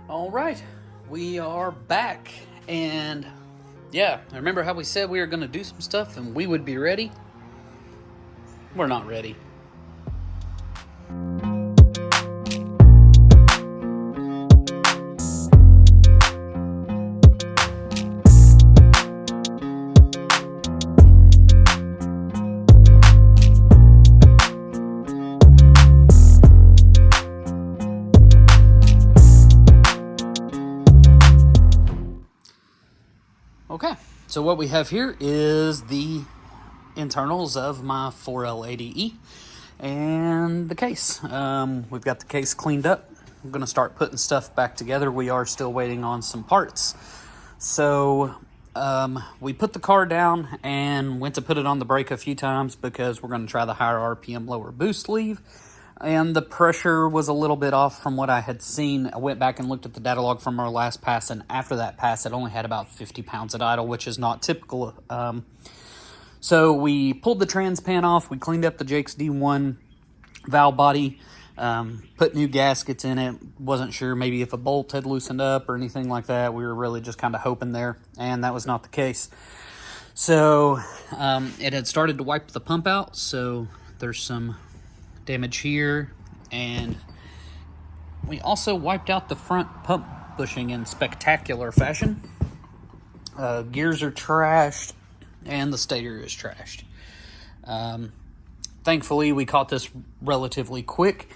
All right, we are back, and yeah, I remember how we said we were going to do some stuff and we would be ready? We're not ready. Okay, so what we have here is the internals of my 4L80E and the case. We've got the case cleaned up. I'm going to start putting stuff back together. We are still waiting on some parts. So we put the car down and went to put it on the brake a few times because we're going to try the higher RPM, lower boost leave. And the pressure was a little bit off from what I had seen. I went back and looked at the data log from our last pass, and after that pass, it only had about 50 pounds at idle, which is not typical. So we pulled the trans pan off. We cleaned up the Jake's D1 valve body, put new gaskets in it. Wasn't sure maybe if a bolt had loosened up or anything like that. We were really just kind of hoping there, and that was not the case. So it had started to wipe the pump out, so there's some damage here, and we also wiped out the front pump bushing in spectacular fashion. Gears are trashed and the stator is trashed. Thankfully we caught this relatively quick,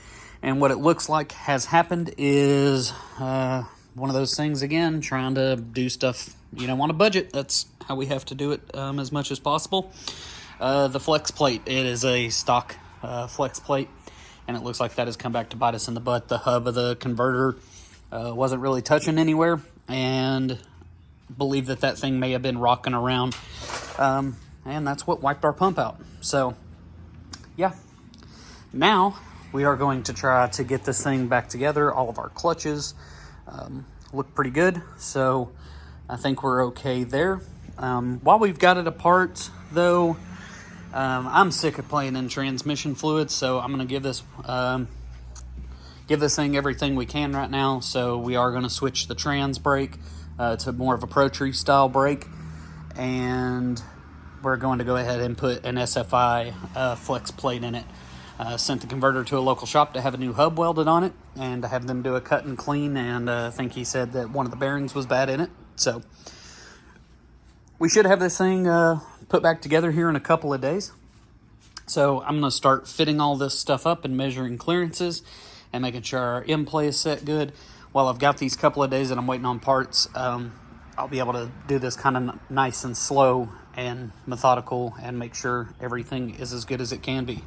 and what it looks like has happened is one of those things again, trying to do stuff on a budget. That's how we have to do it as much as possible. The flex plate, it is a stock flex plate, and it looks like that has come back to bite us in the butt. The hub of the converter wasn't really touching anywhere, and believe that thing may have been rocking around, and that's what wiped our pump out. So yeah, now we are going to try to get this thing back together. All of our clutches look pretty good, so I think we're okay there. While we've got it apart though, I'm sick of playing in transmission fluids, so I'm going to give this thing everything we can right now. So we are going to switch the trans brake to more of a Pro Tree style brake, and we're going to go ahead and put an SFI flex plate in it. Sent the converter to a local shop to have a new hub welded on it and to have them do a cut and clean, and I think he said that one of the bearings was bad in it. So we should have this thing put back together here in a couple of days. So I'm going to start fitting all this stuff up and measuring clearances and making sure our in-play is set good. While I've got these couple of days that I'm waiting on parts, I'll be able to do this kind of nice and slow and methodical and make sure everything is as good as it can be.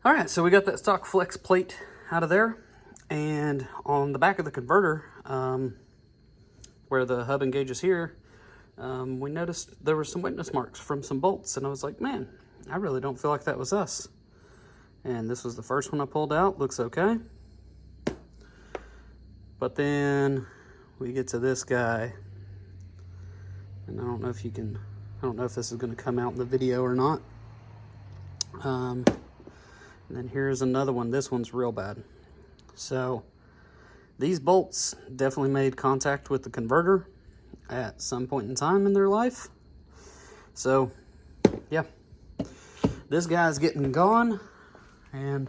All right, so we got that stock flex plate out of there, and on the back of the converter, where the hub engages here, we noticed there were some witness marks from some bolts, and I was like, man, I really don't feel like that was us. And this was the first one I pulled out. Looks okay. But then we get to this guy, and I don't know if this is going to come out in the video or not. And then here's another one. This one's real bad. So these bolts definitely made contact with the converter at some point in time in their life. So yeah, this guy's getting gone, and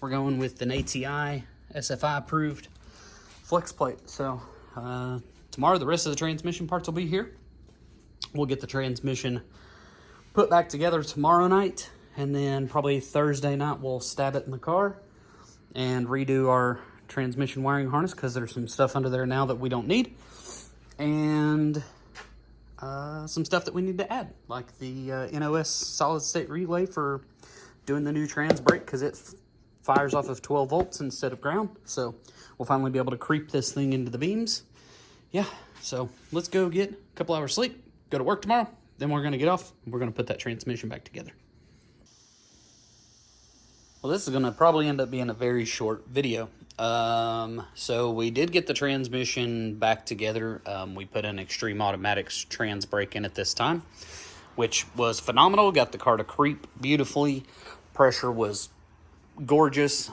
we're going with an ATI SFI approved flex plate. So tomorrow the rest of the transmission parts will be here. We'll get the transmission put back together tomorrow night, and then probably Thursday night we'll stab it in the car and redo our transmission wiring harness, because there's some stuff under there now that we don't need, and some stuff that we need to add, like the NOS solid state relay for doing the new trans brake, because it fires off of 12 volts instead of ground. So we'll finally be able to creep this thing into the beams. Yeah, so let's go get a couple hours sleep, go to work tomorrow, then we're going to get off, and we're going to put that transmission back together. Well, this is going to probably end up being a very short video. So we did get the transmission back together. We put an Extreme Automatics trans brake in it this time, which was phenomenal. Got the car to creep beautifully. Pressure was gorgeous.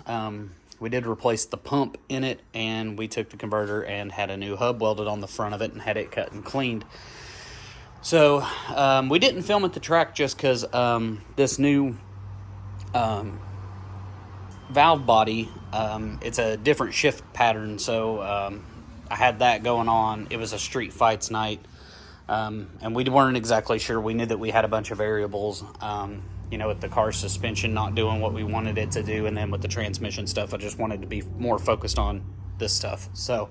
we did replace the pump in it, and we took the converter and had a new hub welded on the front of it and had it cut and cleaned. So we didn't film at the track just because this new valve body, it's a different shift pattern, so I had that going on. It was a street fights night, and we weren't exactly sure. We knew that we had a bunch of variables, you know, with the car suspension not doing what we wanted it to do, and then with the transmission stuff, I just wanted to be more focused on this stuff. So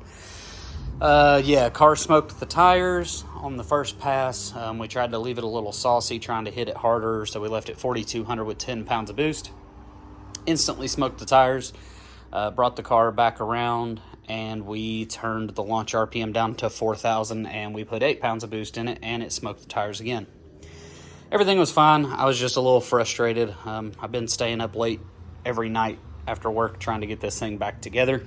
yeah, car smoked the tires on the first pass. We tried to leave it a little saucy, trying to hit it harder, so we left it 4,200 with 10 pounds of boost. Instantly smoked the tires, brought the car back around, and we turned the launch RPM down to 4,000, and we put 8 pounds of boost in it, and it smoked the tires again. Everything was fine. I was just a little frustrated. I've been staying up late every night after work trying to get this thing back together.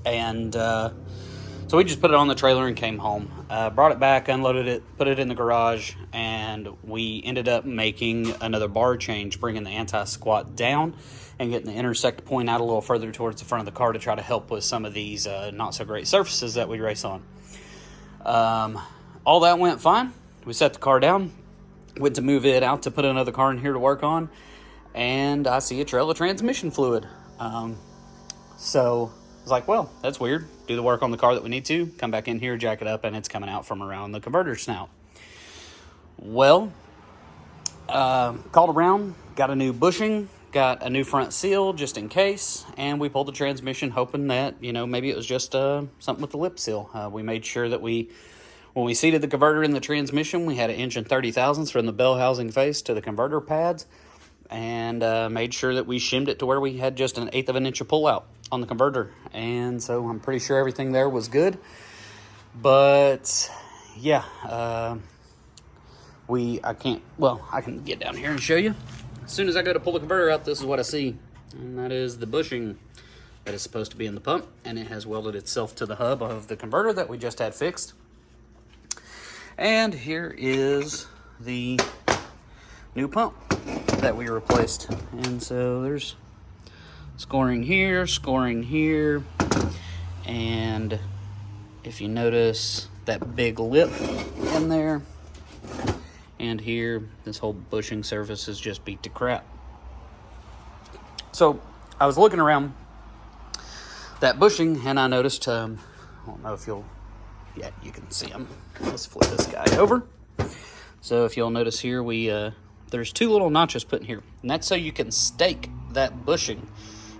And so we just put it on the trailer and came home. Brought it back, unloaded it, put it in the garage, and we ended up making another bar change, bringing the anti-squat down and getting the intersect point out a little further towards the front of the car to try to help with some of these not-so-great surfaces that we race on. All that went fine. We set the car down, went to move it out to put another car in here to work on, and I see a trail of transmission fluid. So I was like, well, that's weird. Do the work on the car that we need to, come back in here, jack it up, and it's coming out from around the converter snout. Well, called around, got a new bushing, got a new front seal just in case, and we pulled the transmission hoping that, you know, maybe it was just something with the lip seal. We made sure that when we seated the converter in the transmission, we had 1 inch and 30 thousandths from the bell housing face to the converter pads, and made sure that we shimmed it to where we had just 1/8 of an inch of pullout on the converter. And so I'm pretty sure everything there was good. But yeah, I can get down here and show you. As soon as I go to pull the converter out, this is what I see. And that is the bushing that is supposed to be in the pump, and it has welded itself to the hub of the converter that we just had fixed. And here is the new pump that we replaced. And so there's scoring here, and if you notice that big lip in there, and here, this whole bushing surface is just beat to crap. So I was looking around that bushing, and I noticed, I don't know if you can see them. Let's flip this guy over. So if you'll notice here, there's 2 little notches put in here, and that's so you can stake that bushing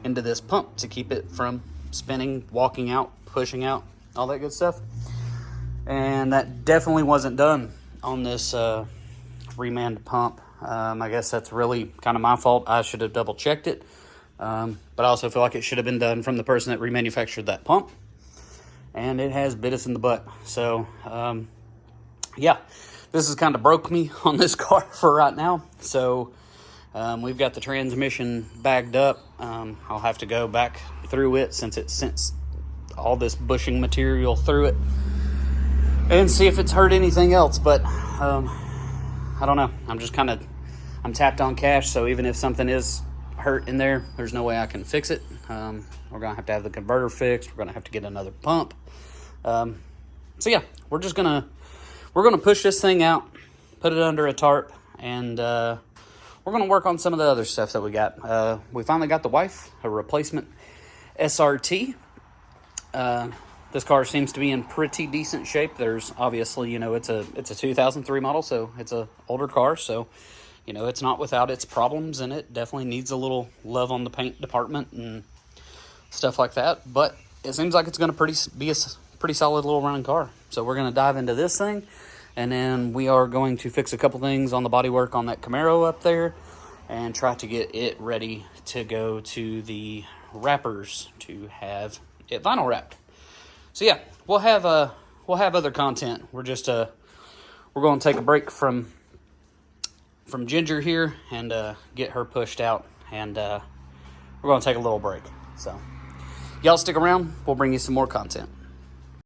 into this pump to keep it from spinning, walking out, pushing out, all that good stuff. And that definitely wasn't done on this reman pump. I guess that's really kind of my fault. I should have double checked it, but I also feel like it should have been done from the person that remanufactured that pump, and it has bit us in the butt. So yeah, this has kind of broke me on this car for right now. So we've got the transmission bagged up. I'll have to go back through it since it sent all this bushing material through it and see if it's hurt anything else. But I don't know. I'm tapped on cash, so even if something is hurt in there, there's no way I can fix it. We're gonna have to have the converter fixed. We're gonna have to get another pump. So yeah, we're gonna push this thing out, put it under a tarp, and we're gonna work on some of the other stuff that we got. We finally got the wife a replacement SRT. This car seems to be in pretty decent shape. There's obviously, you know, it's a 2003 model, so it's a older car, so you know, it's not without its problems, and it definitely needs a little love on the paint department and stuff like that. But it seems like it's going to be a pretty solid little running car. So we're going to dive into this thing, and then we are going to fix a couple things on the bodywork on that Camaro up there, and try to get it ready to go to the wrappers to have it vinyl wrapped. So yeah, we'll have other content. We're going to take a break from Ginger here and get her pushed out, and we're going to take a little break. So y'all stick around. We'll bring you some more content.